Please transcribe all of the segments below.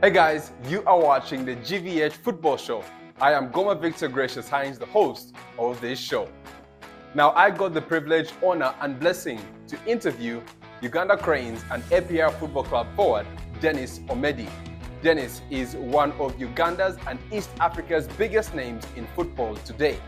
Hey guys, you are watching the GVH Football Show. I am Goma Victor Gracious Hines, the host of this show. Now, I got the privilege, honor, and blessing to interview Uganda Cranes and APR Football Club forward Denis Omedi. Denis is one of Uganda's and East Africa's biggest names in football today.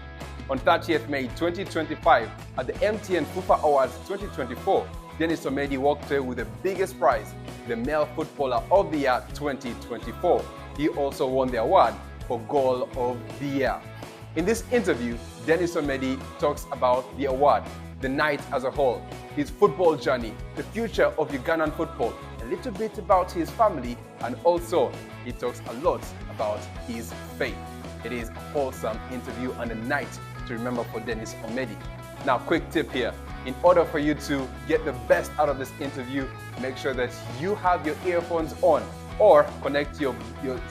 On 30th May 2025, at the MTN FUFA Awards 2024, Denis Omedi walked away with the biggest prize, the Male Footballer of the Year 2024. He also won the award for Goal of the Year. In this interview, Denis Omedi talks about the award, the night as a whole, his football journey, the future of Ugandan football, a little bit about his family, and also he talks a lot about his faith. It is a wholesome interview and a night to remember for Denis Omedi. Now, quick tip here. In order for you to get the best out of this interview, make sure that you have your earphones on or connect your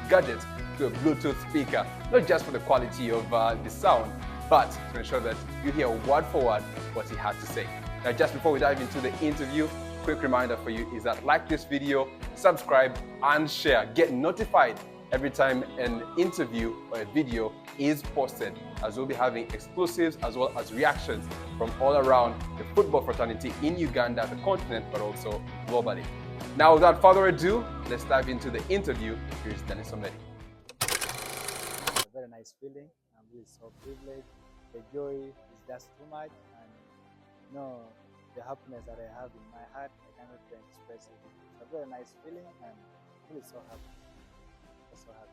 gadget to a Bluetooth speaker, not just for the quality of the sound, but to ensure that you hear word for word what he had to say. Now, just before we dive into the interview, quick reminder for you is that like this video, subscribe, and share. Get notified every time an interview or a video is posted, as we'll be having exclusives as well as reactions from all around the football fraternity in Uganda, the continent, but also globally. Now, without further ado, let's dive into the interview. Here's Denis Omedi. A very nice feeling. I'm really so privileged. The joy is just too much, and the happiness that I have in my heart, I cannot express it. It's a very nice feeling, and I'm really so happy. So happy.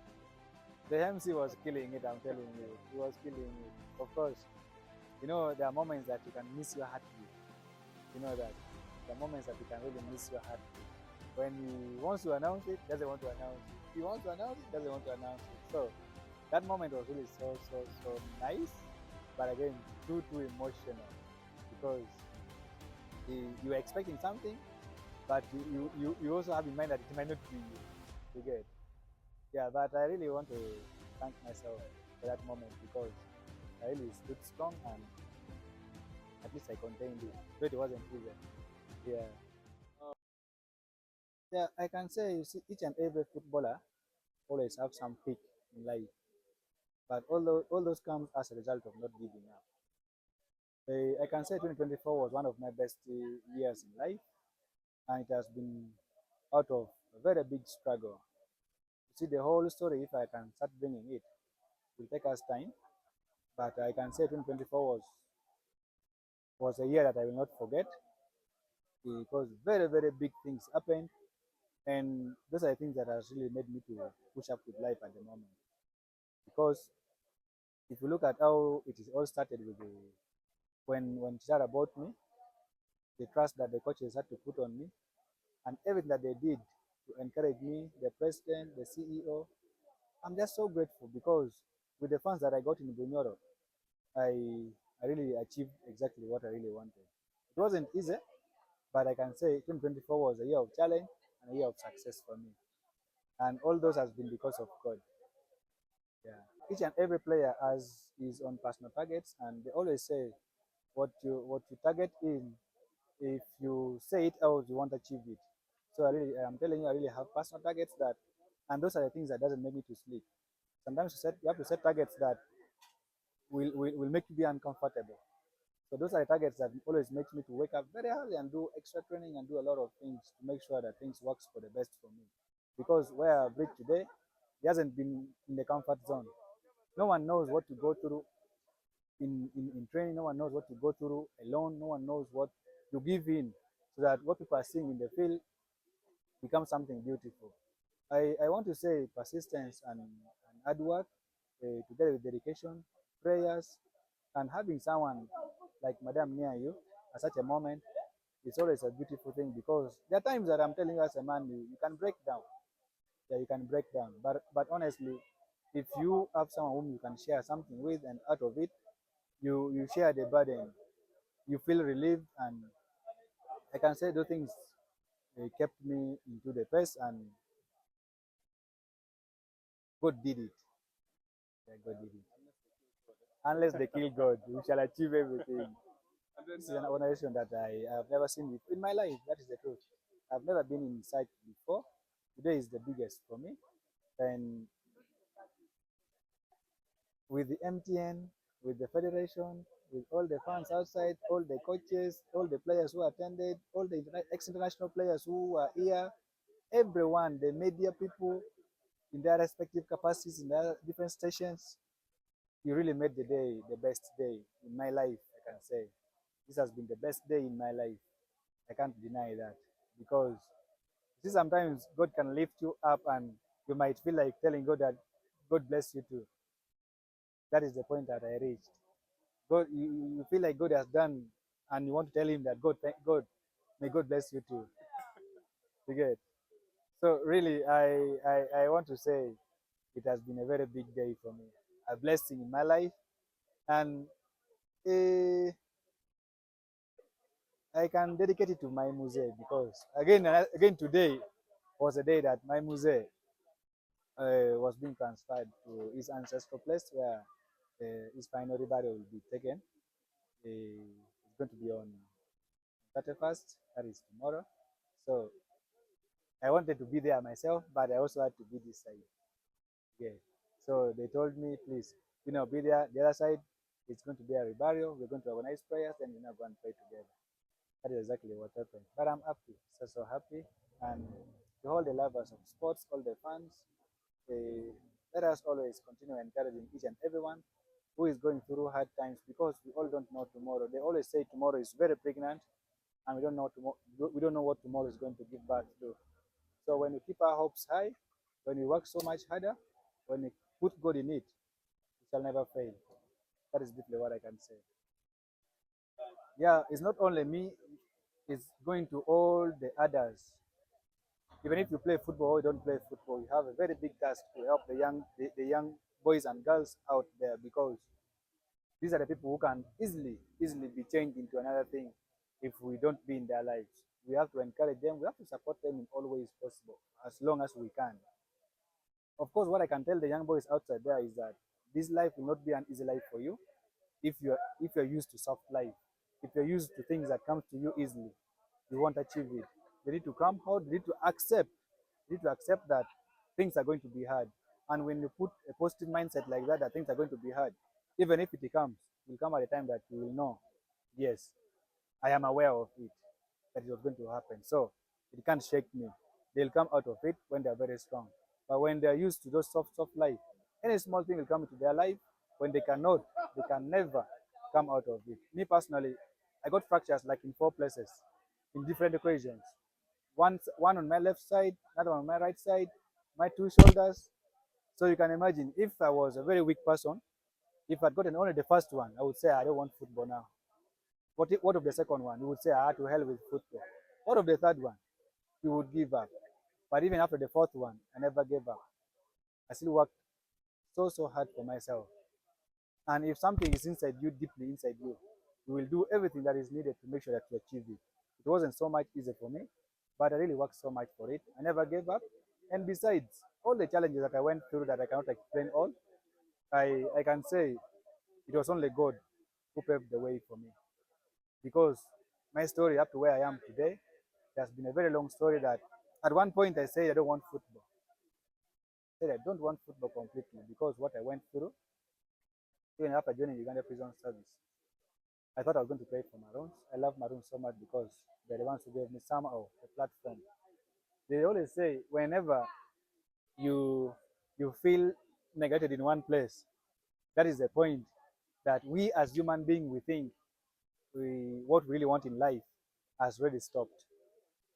The MC was killing it, I'm telling you. He was killing it. Of course, there are moments that you can miss your heartbeat. You know that. There are moments that you can really miss your heartbeat. When he wants to announce it, doesn't want to announce it. He wants to announce it, doesn't want to announce it. So that moment was really so nice, but again, too emotional, because you were expecting something, but you also have in mind that it might not be you get. Yeah, but I really want to thank myself for that moment, because I really stood strong and at least I contained it. But it wasn't easy. Yeah. Yeah, I can say, you see, each and every footballer always have some peak in life, but all those comes as a result of not giving up. I can say 2024 was one of my best years in life, and it has been out of a very big struggle. See the whole story, if I can start bringing it, will take us time. But I can say 2024 was a year that I will not forget, because very big things happened, and those are the things that has really made me to push up with life at the moment. Because if you look at how it is all started with when Kitara bought me, the trust that the coaches had to put on me, and everything that they did to encourage me, the president, the CEO, I'm just so grateful, because with the funds that I got in Bunyoro, I really achieved exactly what I really wanted. It wasn't easy, but I can say 2024 was a year of challenge and a year of success for me. And all those has been because of God. Yeah. Each and every player has his own personal targets, and they always say what you target in, if you say it out, you won't achieve it. So I'm telling you, I really have personal targets and those are the things that doesn't make me to sleep. Sometimes you have to set targets that will make you be uncomfortable. So those are the targets that always makes me to wake up very early and do extra training and do a lot of things to make sure that things works for the best for me. Because where I've reached today, it hasn't been in the comfort zone. No one knows what to go through in training. No one knows what to go through alone. No one knows what you give in, so that what people are seeing in the field becomes something beautiful. I want to say persistence and hard work, together with dedication, prayers, and having someone like Madam near you at such a moment, it's always a beautiful thing, because there are times that I'm telling you as a man, you can break down. Yeah, you can break down. But honestly, if you have someone whom you can share something with, and out of it, you share the burden, you feel relieved, and I can say those things kept me into the pace, and God did it. Yeah, God did it. Unless they kill God, we shall achieve everything. This is an organization that I have never seen in my life. That is the truth. I've never been in sight before. Today is the biggest for me. And with the MTN, with the federation, with all the fans outside, all the coaches, all the players who attended, all the ex-international players who are here, everyone, the media people in their respective capacities in their different stations, you really made the day the best day in my life, I can say. This has been the best day in my life. I can't deny that. Because see, sometimes God can lift you up and you might feel like telling God that God bless you too. That is the point that I reached. God, you feel like God has done, and you want to tell Him that God, thank God, may God bless you too. You get. So really, I want to say it has been a very big day for me, a blessing in my life, and I can dedicate it to my musée because again today was a day that my musée was being transferred to his ancestral place where his final burial will be taken. It's going to be on 31st, that is tomorrow. So I wanted to be there myself, but I also had to be this side. Yeah. So they told me, please, be there. The other side, it's going to be a reburial. We're going to organize prayers, then we're going to pray together. That is exactly what happened. But I'm happy, so happy. And to all the lovers of sports, all the fans, let us always continue encouraging each and everyone who is going through hard times because we all don't know tomorrow. They always say tomorrow is very pregnant, and we don't know what tomorrow is going to give birth to. So when we keep our hopes high, when we work so much harder, when we put God in it, we shall never fail. That is deeply what I can say. Yeah, it's not only me, it's going to all the others. Even if you play football or you don't play football, you have a very big task to help the young boys and girls out there because these are the people who can easily be changed into another thing if we don't be in their lives. We have to encourage them, we have to support them in all ways possible, as long as we can. Of course, what I can tell the young boys outside there is that this life will not be an easy life for you if you're used to soft life. If you're used to things that come to you easily, you won't achieve it. You need to come out, you need to accept. You need to accept that things are going to be hard. And when you put a positive mindset like that things are going to be hard, even if it comes, it will come at a time that you will know, yes, I am aware of it, that it was going to happen. So it can't shake me. They'll come out of it when they're very strong. But when they're used to those soft life, any small thing will come into their life. When they cannot, they can never come out of it. Me personally, I got fractures like in 4 places, in different occasions. One on my left side, another one on my right side, my 2 shoulders. So you can imagine if I was a very weak person, if I'd gotten only the first one, I would say I don't want football now. What of the second one? You would say I had to hell with football. What of the third one? You would give up. But even after the 4th one, I never gave up. I still worked so hard for myself. And if something is inside you, deeply inside you, you will do everything that is needed to make sure that you achieve it. It wasn't so much easy for me, but I really worked so much for it. I never gave up. And besides, all the challenges that I went through that I cannot explain all, I can say it was only God who paved the way for me. Because my story up to where I am today, it has been a very long story that at one point I said I don't want football. I said I don't want football completely because what I went through, even after joining Uganda Prison Service. I thought I was going to play for Maroons. I love Maroons so much because they're the ones who gave me somehow a platform. They always say whenever you feel negated in one place, that is the point that we as human beings we think what we really want in life has really stopped.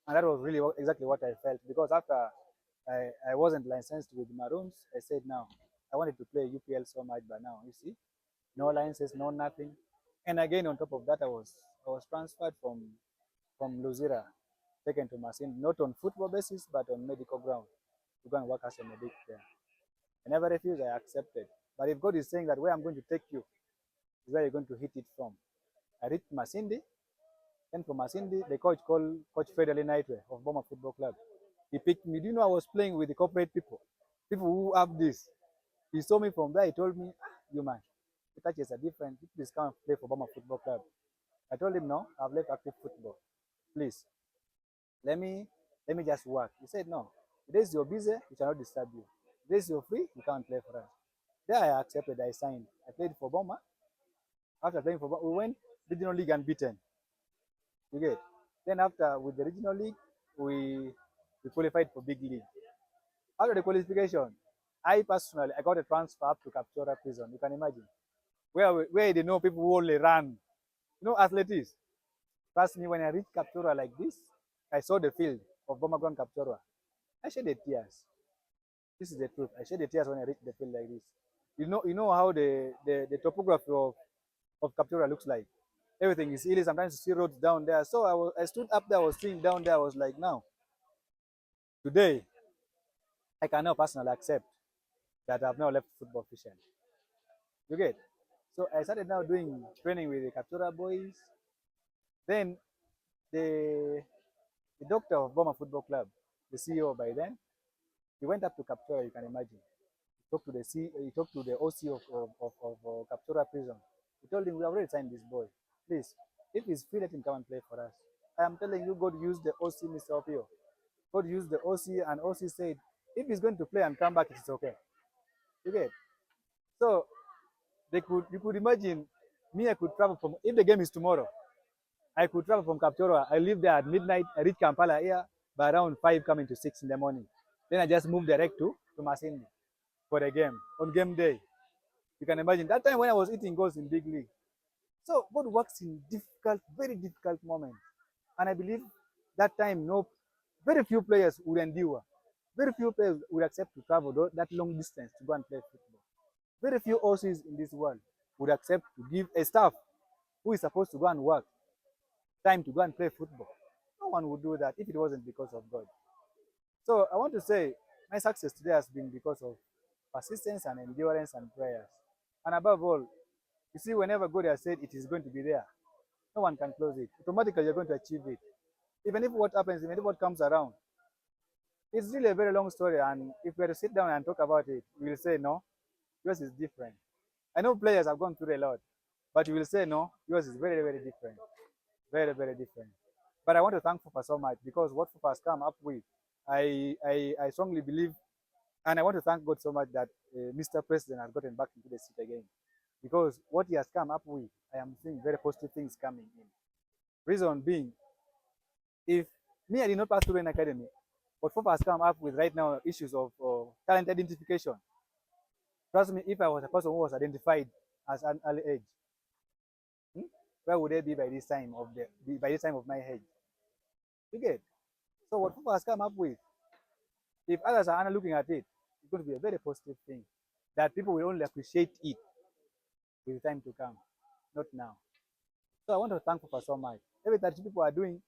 And that was really exactly what I felt because after I wasn't licensed with Maroons, I said now I wanted to play UPL so much, but now you see, no licenses, no nothing. And again, on top of that, I was transferred from Luzira, taken to Masindi, not on football basis, but on medical ground to go and work as a medic there. I never refused, I accepted. But if God is saying that where I'm going to take you is where you're going to hit it from. I reached Masindi, and from Masindi, the coach called Coach Federal Nightway of Boma Football Club. He picked me. Do you know I was playing with the corporate people who have this? He saw me from there. He told me, you man, the touches are different. Please come and play for Boma Football Club. I told him, no, I've left active football. Please, let me just work. He said, no, the days you're busy, we shall not disturb you. This you're free, you can't play for us. There I accepted, I signed. I played for Boma. After playing for Boma, we went regional league unbeaten. You get. Then after with the regional league, we qualified for big league. After the qualification, I personally I got a transfer up to Captura prison. You can imagine. Where they know people who only run. You know athletics. Trust me, when I reached Captura like this, I saw the field of Boma Ground Captura. I shed the tears. This is the truth. I shed the tears when I reached the field like this. You know how the topography of Captura looks like. Everything is hilly. Sometimes you see roads down there. So I stood up there, I was seeing down there. I was like, now, today, I can now personally accept that I've now left football officially. You get? So I started now doing training with the Captura boys. Then the doctor of Boma Football Club, the CEO by then, he went up to Captura, you can imagine. He talked to the OC of Captura prison. He told him, we have already signed this boy. Please, if he's free, let him come and play for us. I am telling you, God used the OC, Mr. Opio. God used the OC, and OC said, if he's going to play and come back, it's okay. You get? So you could imagine me, I could travel from, if the game is tomorrow, I could travel from Captura. I live there at midnight. I reach Kampala here by around 5 coming to 6 in the morning. Then I just move direct to Masindi for the game, on game day. You can imagine that time when I was eating goals in big league. So God works in difficult, very difficult moments. And I believe that time, no, very few players would endure. Very few players would accept to travel that long distance to go and play football. Very few OCs in this world would accept to give a staff who is supposed to go and work time to go and play football. No one would do that if it wasn't because of God. So I want to say my success today has been because of persistence and endurance and prayers. And above all, you see, whenever God has said it is going to be there, no one can close it. Automatically, you're going to achieve it. Even if what happens, even if what comes around, it's really a very long story. And if we were to sit down and talk about it, we will say, no, yours is different. I know players have gone through a lot, but you will say, no, yours is very, very different. Very, very different. But I want to thank FUFA so much because what FUFA has come up with, I strongly believe, and I want to thank God so much that Mr. President has gotten back into the seat again. Because what he has come up with, I am seeing very positive things coming in. Reason being, if me, I did not pass through an academy, what FUFA has come up with right now, issues of talent identification. Trust me, if I was a person who was identified as an early age, where would they be by this time of my age? You get? So what FUFA has come up with, if others are looking at it, it's going to be a very positive thing that people will only appreciate it with time to come, not now. So I want to thank FUFA so much. Everything that people are doing,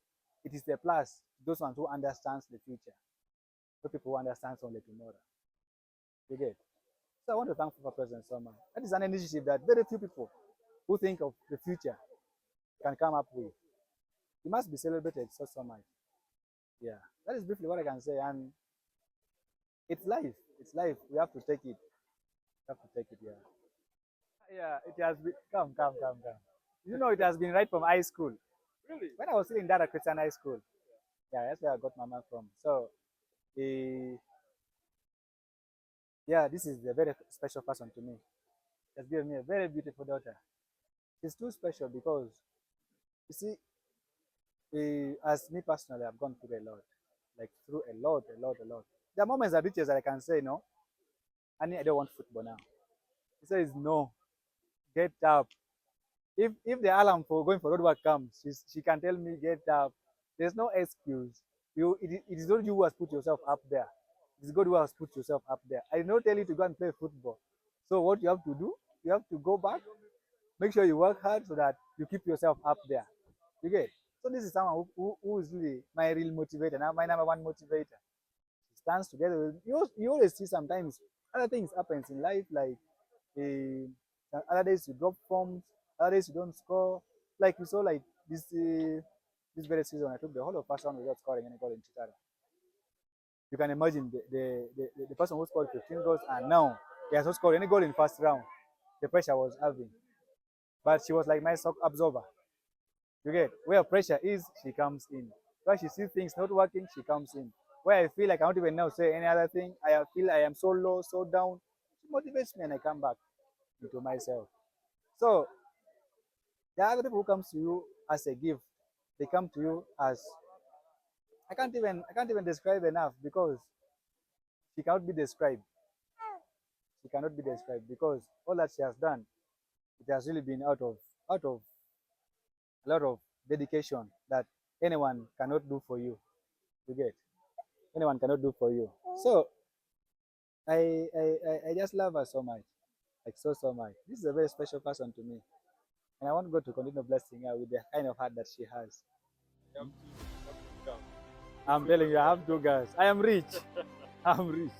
it is a plus to those ones who understand the future, not people who understand only tomorrow. You get? So I want to thank FUFA President so much. That is an initiative that very few people who think of the future can come up with. It must be celebrated so much. Yeah, that is briefly what I can say. And it's life. It's life. We have to take it. We have to take it. Yeah. Yeah. It has been. Come. You know, it has been right from high school. Really? When I was still in Uganda Christian High School. Yeah, that's where I got my mom from. So, yeah, this is a very special person to me. She has given me a very beautiful daughter. She's too special because, you see, as me personally, I've gone through a lot. Like through a lot. There are moments that reaches that I can say, no, I don't want football now. He says, no, get up. If the alarm for going for road work comes, she can tell me, get up. There's no excuse. It is not you who has put yourself up there. It's God who has put yourself up there. I did not tell you to go and play football. So what you have to do, you have to go back, make sure you work hard so that you keep yourself up there. You get? So this is someone who is really my real motivator, now my number one motivator. She stands together with you always see sometimes other things happens in life, like other days you drop forms, other days you don't score. Like we saw like this very season, I took the whole of first round without scoring any goal in Kitara. You can imagine the person who scored 15 goals and now he has not scored any goal in first round. The pressure I was having. But she was like my shock absorber. You get? Where pressure is, she comes in. Where she sees things not working, she comes in. where I feel I cannot even now say any other thing. I feel I am so low, so down. It motivates me and I come back into myself. So there are other people who comes to you as a gift. They come to you as I can't even describe enough because she cannot be described. She cannot be described because all that she has done, it has really been out of a lot of dedication that anyone cannot do for you. You get anyone cannot do for you. So I just love her so much, like so much. This is a very special person to me, and I want God to continue blessing her with the kind of heart that she has. I'm telling you, I have 2 girls. I am rich. I'm rich.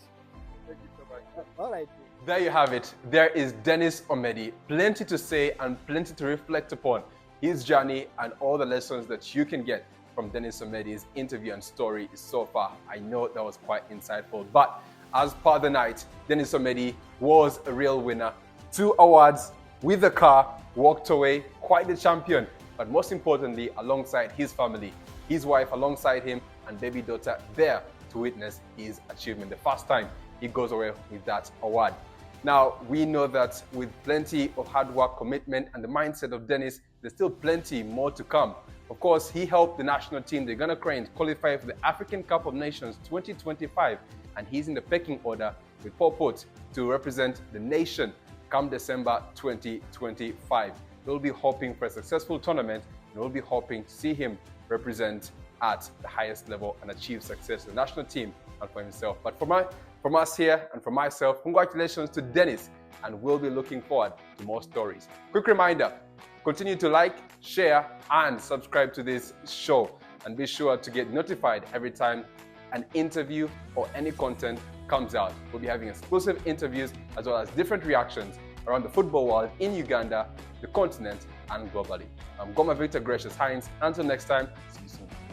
Thank you so much. All right. There you have it. There is Denis Omedi. Plenty to say and plenty to reflect upon. His journey and all the lessons that you can get from Denis Omedi's interview and story so far. I know that was quite insightful. But as per the night, Denis Omedi was a real winner. 2 awards with the car, walked away quite the champion. But most importantly, alongside his family, his wife alongside him and baby daughter there to witness his achievement. The first time he goes away with that award. Now, we know that with plenty of hard work, commitment, and the mindset of Denis, there's still plenty more to come. Of course, he helped the national team, the Uganda Cranes, qualify for the African Cup of Nations 2025, and he's in the pecking order with purport to represent the nation come December 2025. We'll be hoping for a successful tournament, and we'll be hoping to see him represent at the highest level and achieve success for the national team and for himself. But from us here and from myself, congratulations to Denis, and we'll be looking forward to more stories. Quick reminder, continue to like, share, and subscribe to this show, and be sure to get notified every time an interview or any content comes out. We'll be having exclusive interviews as well as different reactions around the football world in Uganda, the continent, and globally. I'm Goma Victor Gracious Hines. Until next time, see you soon.